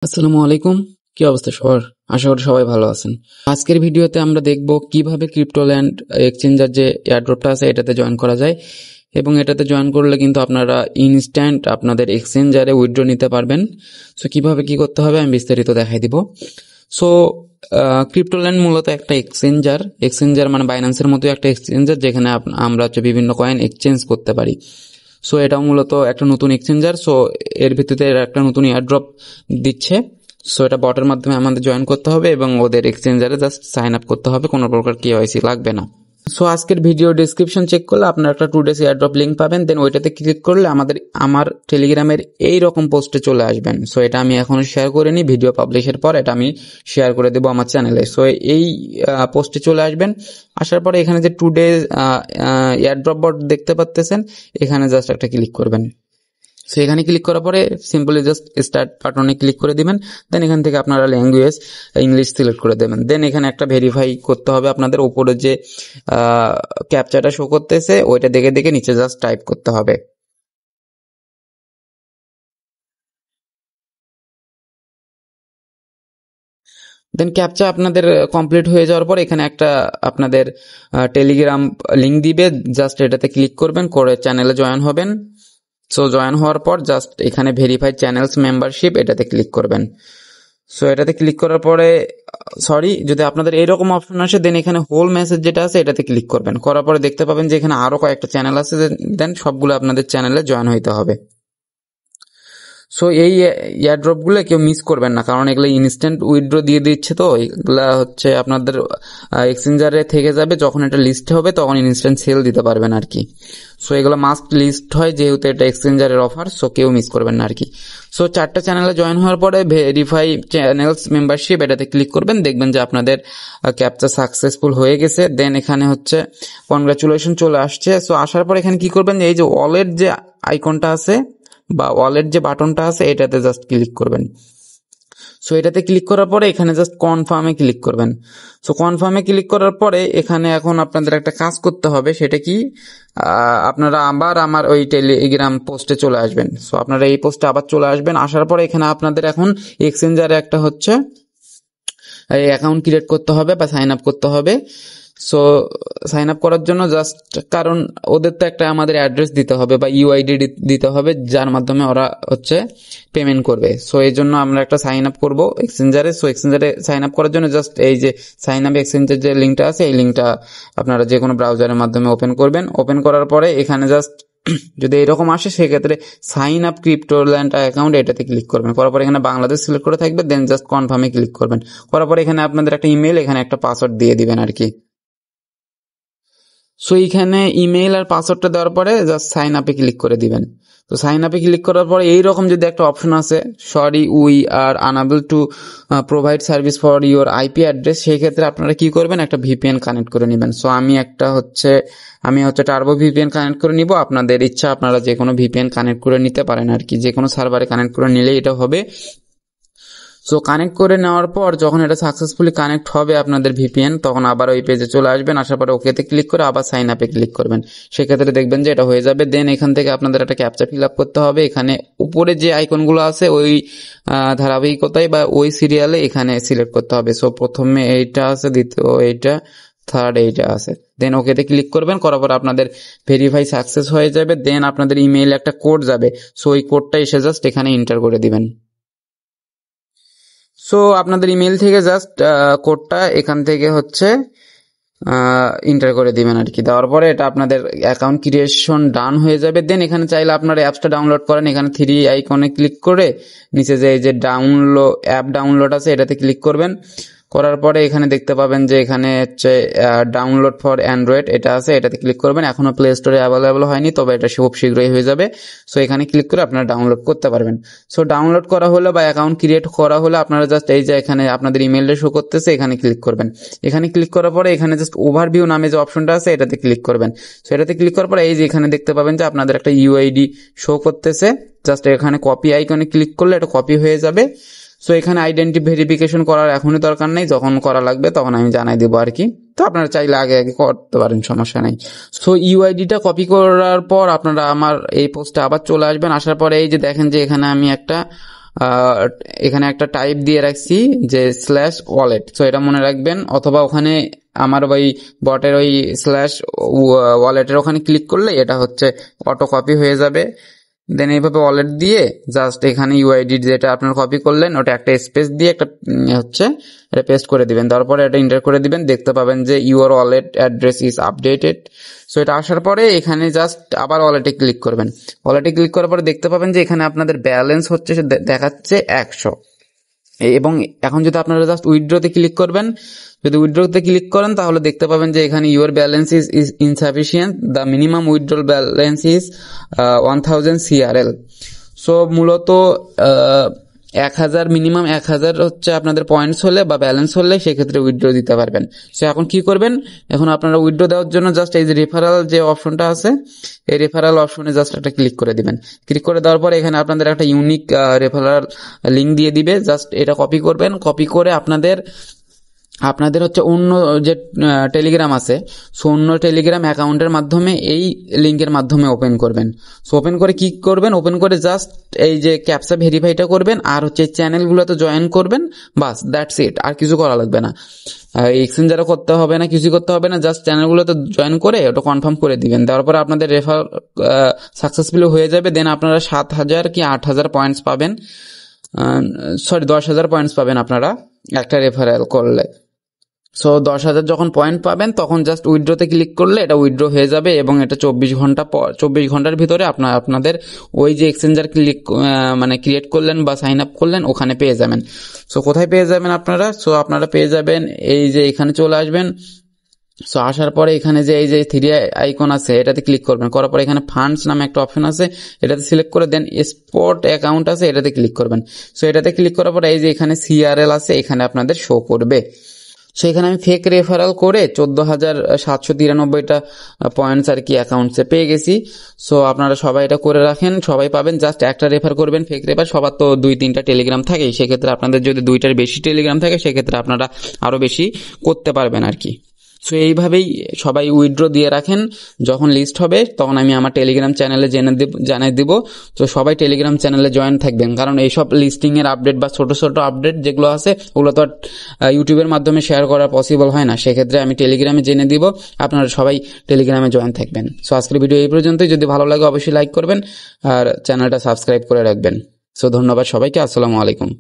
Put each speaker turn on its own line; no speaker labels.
আসসালামু আলাইকুম। কি অবস্থা সবার? আশা করি সবাই ভালো আছেন। আজকের ভিডিওতে আমরা দেখব কিভাবে ক্রিপ্টোল্যান্ড এক্সচেঞ্জার যে এয়ারড্রপটা আছে এটাতে জয়েন করা যায়, এবং এটাতে জয়েন করলে কিন্তু আপনারা ইনস্ট্যান্ট আপনাদের এক্সচেঞ্জারে উইথড্র নিতে পারবেন। সো কিভাবে কি করতে হবে আমি বিস্তারিত দেখাই দিব। সো ক্রিপ্টোল্যান্ড মূলত একটা এক্সচেঞ্জার মানে বাইন্যান্সের মতো একটা এক্সচেঞ্জার, যেখানে আমরা বিভিন্ন কয়েন এক্সচেঞ্জ করতে পারি। সো এটাও মূলত একটা নতুন এক্সচেঞ্জার। সো এর ভিত্তিতে এরা একটা নতুন এয়ারড্রপ দিচ্ছে। সো এটা বটের মাধ্যমে আমাদের জয়েন করতে হবে এবং ওদের এক্সচেঞ্জারে জাস্ট সাইন আপ করতে হবে, কোনো প্রকার কেওয়াইসি লাগবে না। সো আজকের ভিডিও ডিসক্রিপশন চেক করলে আপনারা একটা 2 days এয়ারড্রপ লিঙ্ক পাবেন। দেন ওইটাতে ক্লিক করলে আমার টেলিগ্রামের এই রকম পোস্টে চলে আসবেন। সো এটা আমি এখনো শেয়ার করিনি, ভিডিও পাবলিশের পর এটা আমি শেয়ার করে দেবো আমার চ্যানেলে। সো এই পোস্টে চলে আসবেন। আসার পরে এখানে যে 2 days এয়ারড্রপ বট দেখতে পাচ্ছেন, এখানে জাস্ট একটা ক্লিক করবেন। সো এখানে ক্লিক করার পরে সিম্পলি জাস্ট স্টার্ট বাটনে ক্লিক করে দিবেন। দেন এখান থেকে আপনারা ল্যাঙ্গুয়েজ ইংলিশ সিলেক্ট করে দেবেন। দেন এখানে একটা ভেরিফাই করতে হবে আপনাদের। উপরে যে ক্যাপচাটা শো করতেছে ওইটা দেখে দেখে নিচে জাস্ট টাইপ করতে হবে। দেন ক্যাপচা আপনাদের কমপ্লিট হয়ে যাওয়ার পর এখানে একটা আপনাদের টেলিগ্রাম লিঙ্ক দিবে, জাস্ট এটাতে ক্লিক করবেন, করে চ্যানেলে জয়েন হবেন। সো জয়েন হওয়ার পর জাস্ট এখানে ভেরিফাই চ্যানেলস মেম্বারশিপ এটাতে ক্লিক করবেন। সো এটাতে ক্লিক করার পরে যদি আপনাদের এইরকম অপশন আসে, দেন এখানে হোল মেসেজ যেটা আছে এটাতে ক্লিক করবেন। করার পরে দেখতে পাবেন যে এখানে আরো কয়েকটা চ্যানেল আছে, দেন সবগুলো আপনাদের চ্যানেলে জয়েন হইতে হবে। সো এই এয়ারড্রপ গুলো কেউ মিস করবেন না, কারণ এগুলো ইনস্ট্যান্ট উইথড্র দিয়ে দিচ্ছে। তো এগুলা হচ্ছে আপনাদের এক্সচেঞ্জারে থেকে যাবে, যখন এটা লিস্ট হবে তখন ইনস্ট্যান্ট সেল দিতে পারবেন আর কি। সো এগুলো মাস্ট লিস্ট হয়, যেহেতু এটা এক্সচেঞ্জারের অফার। সো কেউ মিস করবেন না আর কি। সো 4টা চ্যানেলে জয়েন হওয়ার পরে ভেরিফাই চ্যানেলস মেম্বারশিপ এটাতে ক্লিক করবেন। দেখবেন যে আপনাদের ক্যাপচা সাকসেসফুল হয়ে গেছে। দেন এখানে হচ্ছে কনগ্রাচুলেশন চলে আসছে। সো আসার পর এখানে কি করবেন, এই যে ওয়ালেট যে আইকনটা আছে বা ওয়ালেট যে বাটনটা আছে এটাতে জাস্ট ক্লিক করবেন। সো এটাতে ক্লিক করার পরে এখানে জাস্ট কনফার্মে ক্লিক করবেন। সো কনফার্মে ক্লিক করার পরে এখানে এখন আপনাদের একটা কাজ করতে হবে, সেটা কি, আপনারা আবার আমার ওই টেলিগ্রাম পোস্টে চলে আসবেন। সো আপনারা এই পোস্টে আবার চলে আসবেন। আসার পরে এখানে আপনাদের এখন এক্সচেঞ্জারে একটা হচ্ছে অ্যাকাউন্ট ক্রিয়েট করতে হবে বা সাইন আপ করতে হবে। সো সাইন আপ করার জন্য জাস্ট, কারণ ওদের তো একটা আমাদের অ্যাড্রেস দিতে হবে বা ইউআইডি দিতে হবে, যার মাধ্যমে ওরা হচ্ছে পেমেন্ট করবে। সো এই জন্য আমরা একটা সাইন আপ করবো এক্সচেঞ্জারে। সো এক্সচেঞ্জারে সাইন আপ করার জন্য জাস্ট এই যে সাইন আপ এক্সচেঞ্জের যে লিঙ্কটা আছে, এই লিঙ্কটা আপনারা যে কোনো ব্রাউজারের মাধ্যমে ওপেন করবেন। ওপেন করার পরে এখানে জাস্ট যদি এরকম আসে, সেক্ষেত্রে সাইন আপ ক্রিপ্টোল্যান্ড অ্যাকাউন্ট এটাতে ক্লিক করবেন। করার পর এখানে বাংলাদেশ সিলেক্ট করে থাকবে, দেন জাস্ট কনফার্মে ক্লিক করবেন। করার পর এখানে আপনাদের একটা ইমেল, এখানে একটা পাসওয়ার্ড দিয়ে দিবেন আর কি। সো এইখানে ইমেইল আর পাসওয়ার্ডটা দেওয়ার পরে জাস্ট সাইন আপে ক্লিক করে দিবেন। তো সাইন আপে ক্লিক করার পরে এইরকম যদি একটা অপশন আছে, sorry we are unable to provide service for your IP address, সেই ক্ষেত্রে আপনারা কি করবেন, একটা ভিপিএন কানেক্ট করে নেবেন। সো আমি হচ্ছে টার্বো ভিপিএন কানেক্ট করে নিব। আপনাদের ইচ্ছা, আপনারা যে কোনো ভিপিএন কানেক্ট করে নিতে পারেন আর কি, যে কোনো সার্ভারে কানেক্ট করে নিলেই এটা হবে। সো কানেক্ট করে নেওয়ার পর যখন এটা সাকসেসফুলি কানেক্ট হবে আপনাদের ভিপিএন, তখন আবার ওই পেজে চলে আসবেন। আসার পরে ওকেতে ক্লিক করে আবার সাইন আপে ক্লিক করবেন। সেক্ষেত্রে দেখবেন যে এটা হয়ে যাবে। দেন এখান থেকে আপনাদের একটা ক্যাপচা ফিল আপ করতে হবে। এখানে উপরে যে আইকনগুলো আছে ওই ধারাবাহিকতায় বা ওই সিরিয়ালে এখানে সিলেক্ট করতে হবে। সো প্রথমে এইটা আছে, দ্বিতীয় এইটা, থার্ড এইটা আছে। দেন ওকেতে ক্লিক করবেন। করার পর আপনাদের ভেরিফাই সাকসেস হয়ে যাবে। দেন আপনাদের ইমেইলে একটা কোড যাবে। সো ওই কোডটা এসে জাস্ট এখানে এন্টার করে দিবেন। সো আপনাদের ইমেল থেকে জাস্ট কোডটা এখান থেকে হচ্ছে এন্টার করে দিবেন আর কি। দেওয়ার পরে এটা আপনাদের অ্যাকাউন্ট ক্রিয়েশন ডান হয়ে যাবে। দেন এখানে চাইলে আপনারা অ্যাপসটা ডাউনলোড করেন। এখানে 3 আইকনে ক্লিক করে নিচে যে এই যে অ্যাপ ডাউনলোড আছে এটাতে ক্লিক করবেন। করার পরে এখানে দেখতে পাবেন যে এখানে হচ্ছে ডাউনলোড ফর অ্যান্ড্রয়েড এটা আছে, এটাতে ক্লিক করবেন। এখনো প্লে স্টোরে অ্যাভেলেবল হয়নি, তবে এটা খুব শীঘ্রই হয়ে যাবে। সো এখানে ক্লিক করে আপনারা ডাউনলোড করতে পারবেন। সো ডাউনলোড করা হলে বা অ্যাকাউন্ট ক্রিয়েট করা হলে আপনারা জাস্ট এই যে এখানে আপনাদের ইমেলটা শো করতেছে, এখানে ক্লিক করবেন। এখানে ক্লিক করার পরে এখানে জাস্ট ওভারভিউ নামে যে অপশনটা আছে এটাতে ক্লিক করবেন। সো এটাতে ক্লিক করার পরে এই যে এখানে দেখতে পাবেন যে আপনাদের একটা ইউআইডি শো করতেছে। জাস্ট এখানে কপি আইকনে ক্লিক করলে এটা কপি হয়ে যাবে। সো এখানে আইডেন্টি ভেরিফিকেশন করার এখনই দরকার নেই, যখন করা লাগবে তখন আমি জানাই দেবো আর কি। তো আপনারা চাইলে আগে আগে করতে পারেন, সমস্যা নেই। সো ইউআইডিটা কপি করার পর আপনারা আমার এই পোস্টে আবার চলে আসবেন। আসার পরে এই যে দেখেন যে এখানে আমি একটা এখানে একটা টাইপ দিয়ে রাখছি যে /wallet, সো এটা মনে রাখবেন, অথবা ওখানে আমার ওই বটের ওই /wallet-এর ওখানে ক্লিক করলে এটা হচ্ছে অটো কপি হয়ে যাবে। দেন এইভাবে ওয়ালেট দিয়ে জাস্ট এখানে ইউআইডি যেটা আপনার কপি করলেন ওটা একটা স্পেস দিয়ে একটা হচ্ছে এটা পেস্ট করে দিবেন, তারপরে এটা এন্টার করে দিবেন, দেখতে পাবেন যে your wallet address is updated. So এটা আসার পরে এখানে জাস্ট আবার ওয়ালেটে ক্লিক করবেন। ওয়ালেটে ক্লিক করার পরে দেখতে পাবেন যে এখানে আপনাদের ব্যালেন্স হচ্ছে দেখাচ্ছে 100, এবং এখন যদি আপনারা জাস্ট উইথড্রতে ক্লিক করবেন, যদি উইথড্রতে ক্লিক করেন তাহলে দেখতে পাবেন যে এখানে your balance is insufficient, the minimum withdrawal balance is 1000 CRL। So মূলত 1000 মিনিমাম 1000 হচ্ছে আপনাদের পয়েন্টস হলে বা ব্যালেন্স হলে সেক্ষেত্রে উইথড্র দিতে পারবেন। সো এখন কি করবেন, এখন আপনারা উইথড্র দেওয়ার জন্য জাস্ট এই যে রেফারাল যে অপশনটা আছে, এই রেফারাল অপশনে জাস্ট একটা ক্লিক করে দিবেন। ক্লিক করে দেওয়ার পরে এখানে আপনাদের একটা ইউনিক রেফারাল লিঙ্ক দিয়ে দিবে, জাস্ট এটা কপি করবেন। কপি করে আপনাদের হচ্ছে অন্য যে টেলিগ্রাম আছে, সো অন্য টেলিগ্রাম অ্যাকাউন্টের মাধ্যমে এই লিঙ্কের মাধ্যমে ওপেন করবেন। সো ওপেন করে কি করবেন, ওপেন করে জাস্ট এই যে ক্যাপচা ভেরিফাইটা করবেন আর হচ্ছে চ্যানেলগুলোতে জয়েন করবেন, বাস দ্যাটস ইট, আর কিছু করা লাগবে না। এক্সচেঞ্জারও করতে হবে না, কিছু করতে হবে না, জাস্ট চ্যানেলগুলোতে জয়েন করে ওটা কনফার্ম করে দিবেন। দেওয়ার পরে আপনাদের রেফার সাকসেসফুলি হয়ে যাবে। দেন আপনারা 7000 কি 8000 পয়েন্টস পাবেন, 10,000 পয়েন্টস পাবেন আপনারা একটা রেফারেল করলে। সো 10,000 যখন পয়েন্ট পাবেন তখন জাস্ট উইথড্রতে ক্লিক করলে এটা উইথড্র হয়ে যাবে, এবং এটা 24 ঘন্টার ভিতরে আপনাদের ওই যে এক্সচেঞ্জার ক্রিয়েট করলেন বা সাইন আপ করলেন ওখানে পেয়ে যাবেন। সো কোথায় পেয়ে যাবেন আপনারা, সো আপনারা পেয়ে যাবেন এই যে এখানে চলে আসবেন। সো আসার পরে এখানে যে এই যে 3 আইকন আছে এটাতে ক্লিক করবেন, করার পরে এখানে ফান্ডস নামে একটা অপশন আছে, এটাতে সিলেক্ট করে দেন স্পট অ্যাকাউন্ট আছে এটাতে ক্লিক করবেন। সো এটাতে ক্লিক করার পরে এই যে এখানে CRL আছে এখানে আপনাদের শো করবে। সো এখানে আমি ফেক রেফারাল করে 14,793টা পয়েন্টস আর কি অ্যাকাউন্টসে পেয়ে গেছি। সো আপনারা সবাই এটা করে রাখেন, সবাই পাবেন। জাস্ট একটা রেফার করবেন ফেক রেফার, সবার তো 2-3টা টেলিগ্রাম থাকে, সেক্ষেত্রে আপনাদের যদি 2টার বেশি টেলিগ্রাম থাকে সেক্ষেত্রে আপনারা আরো বেশি করতে পারবেন আর কি। সো এইভাবেই সবাই উইথড্র দিয়ে রাখেন, যখন লিস্ট হবে তখন আমি আমার টেলিগ্রাম চ্যানেলে জানিয়ে দিব। তো সবাই টেলিগ্রাম চ্যানেলে জয়েন থাকবেন, কারণ এইসব লিস্টিং এর আপডেট বা ছোট ছোট আপডেট যেগুলো আছে ওগুলো তো ইউটিউবের মাধ্যমে শেয়ার করা পসিবল হয় না, সেক্ষেত্রে আমি টেলিগ্রামে জেনে দিব, আপনারা সবাই টেলিগ্রামে জয়েন থাকবেন। সো আজকের ভিডিও এই পর্যন্তই, যদি ভালো লাগে অবশ্যই লাইক করবেন আর চ্যানেলটা সাবস্ক্রাইব করে রাখবেন। সো ধন্যবাদ সবাইকে, আসসালামু আলাইকুম।